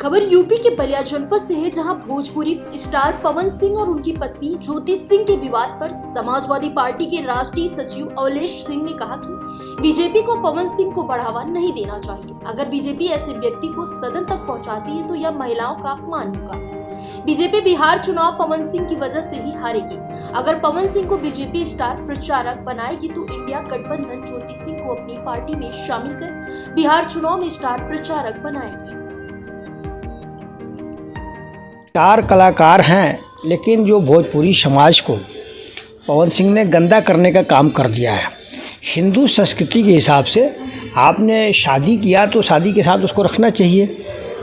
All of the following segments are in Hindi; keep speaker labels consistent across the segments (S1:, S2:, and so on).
S1: खबर यूपी के बलिया जनपद से है, जहां भोजपुरी स्टार पवन सिंह और उनकी पत्नी ज्योति सिंह के विवाद पर समाजवादी पार्टी के राष्ट्रीय सचिव अवलेश सिंह ने कहा कि बीजेपी को पवन सिंह को बढ़ावा नहीं देना चाहिए। अगर बीजेपी ऐसे व्यक्ति को सदन तक पहुंचाती है तो यह महिलाओं का अपमान होगा। बीजेपी बिहार चुनाव पवन सिंह की वजह से ही हारेगी। अगर पवन सिंह को बीजेपी स्टार प्रचारक बनाएगी तो इंडिया गठबंधन ज्योति सिंह को अपनी पार्टी में शामिल कर बिहार चुनाव में स्टार प्रचारक बनाएगी।
S2: स्टार कलाकार हैं, लेकिन जो भोजपुरी समाज को पवन सिंह ने गंदा करने का काम कर दिया है। हिंदू संस्कृति के हिसाब से आपने शादी किया तो शादी के साथ उसको रखना चाहिए,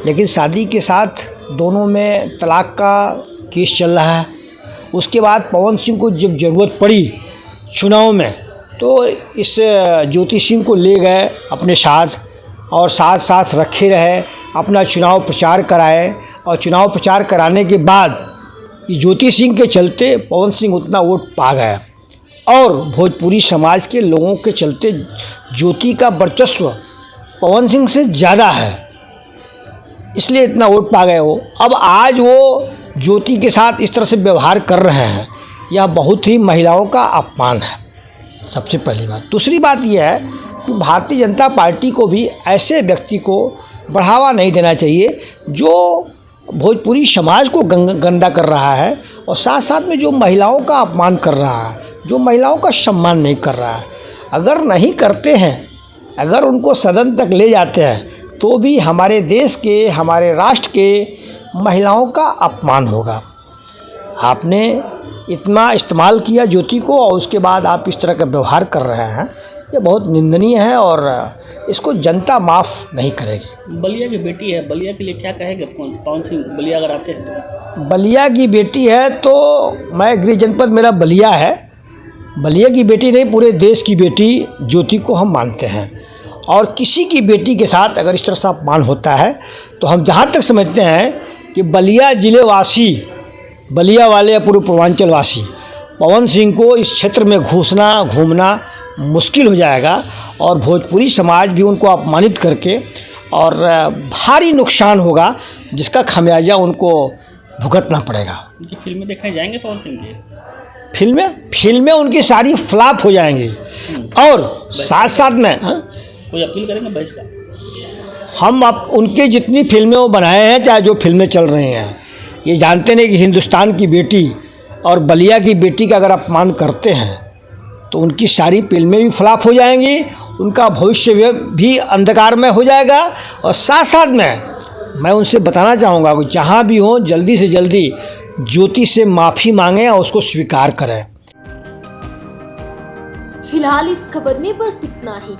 S2: लेकिन शादी के साथ दोनों में तलाक का केस चल रहा है। उसके बाद पवन सिंह को जब ज़रूरत पड़ी चुनाव में तो इस ज्योति सिंह को ले गए अपने साथ और साथ साथ रखे रहे, अपना चुनाव प्रचार कराए और चुनाव प्रचार कराने के बाद ये ज्योति सिंह के चलते पवन सिंह उतना वोट पा गया और भोजपुरी समाज के लोगों के चलते ज्योति का वर्चस्व पवन सिंह से ज़्यादा है, इसलिए इतना वोट पा गए हो। अब आज वो ज्योति के साथ इस तरह से व्यवहार कर रहे हैं, यह बहुत ही महिलाओं का अपमान है, सबसे पहली बात। दूसरी बात यह है कि भारतीय जनता पार्टी को भी ऐसे व्यक्ति को बढ़ावा नहीं देना चाहिए जो भोजपुरी समाज को गंदा कर रहा है और साथ साथ में जो महिलाओं का अपमान कर रहा है, जो महिलाओं का सम्मान नहीं कर रहा है। अगर नहीं करते हैं, अगर उनको सदन तक ले जाते हैं तो भी हमारे देश के, हमारे राष्ट्र के महिलाओं का अपमान होगा। आपने इतना इस्तेमाल किया ज्योति को और उसके बाद आप इस तरह का व्यवहार कर रहे हैं, ये बहुत निंदनीय है और इसको जनता माफ़ नहीं करेगी।
S3: बलिया की बेटी है, बलिया के लिए क्या कहेंगे पवन सिंह बलिया अगर आते हैं तो?
S2: बलिया की बेटी है तो मैं गृह जनपद मेरा बलिया है, बलिया की बेटी नहीं पूरे देश की बेटी ज्योति को हम मानते हैं। और किसी की बेटी के साथ अगर इस तरह से अपमान होता है तो हम जहाँ तक समझते हैं कि बलिया ज़िले वासी, बलिया वाले पूर्व पूर्वांचल वासी पवन सिंह को इस क्षेत्र में घूमना मुश्किल हो जाएगा और भोजपुरी समाज भी उनको अपमानित करके और भारी नुकसान होगा, जिसका खमियाजा उनको भुगतना पड़ेगा।
S3: उनकी फिल्में देखने जाएंगे पवन सिंह की?
S2: फिल्में उनकी सारी फ्लॉप हो जाएंगी और साथ साथ में
S3: कोई अपील करेंगे बहस का?
S2: हम अब उनके जितनी फिल्में वो बनाए हैं, चाहे जो फिल्में चल रही हैं, ये जानते नहीं कि हिंदुस्तान की बेटी और बलिया की बेटी का अगर अपमान करते हैं तो उनकी सारी फिल्में भी फ्लॉप हो जाएंगी, उनका भविष्य भी अंधकार में हो जाएगा। और साथ साथ में मैं उनसे बताना चाहूँगा कि जहाँ भी हो जल्दी से जल्दी ज्योति से माफ़ी मांगें और उसको स्वीकार करें।
S1: फिलहाल इस खबर में बस इतना ही।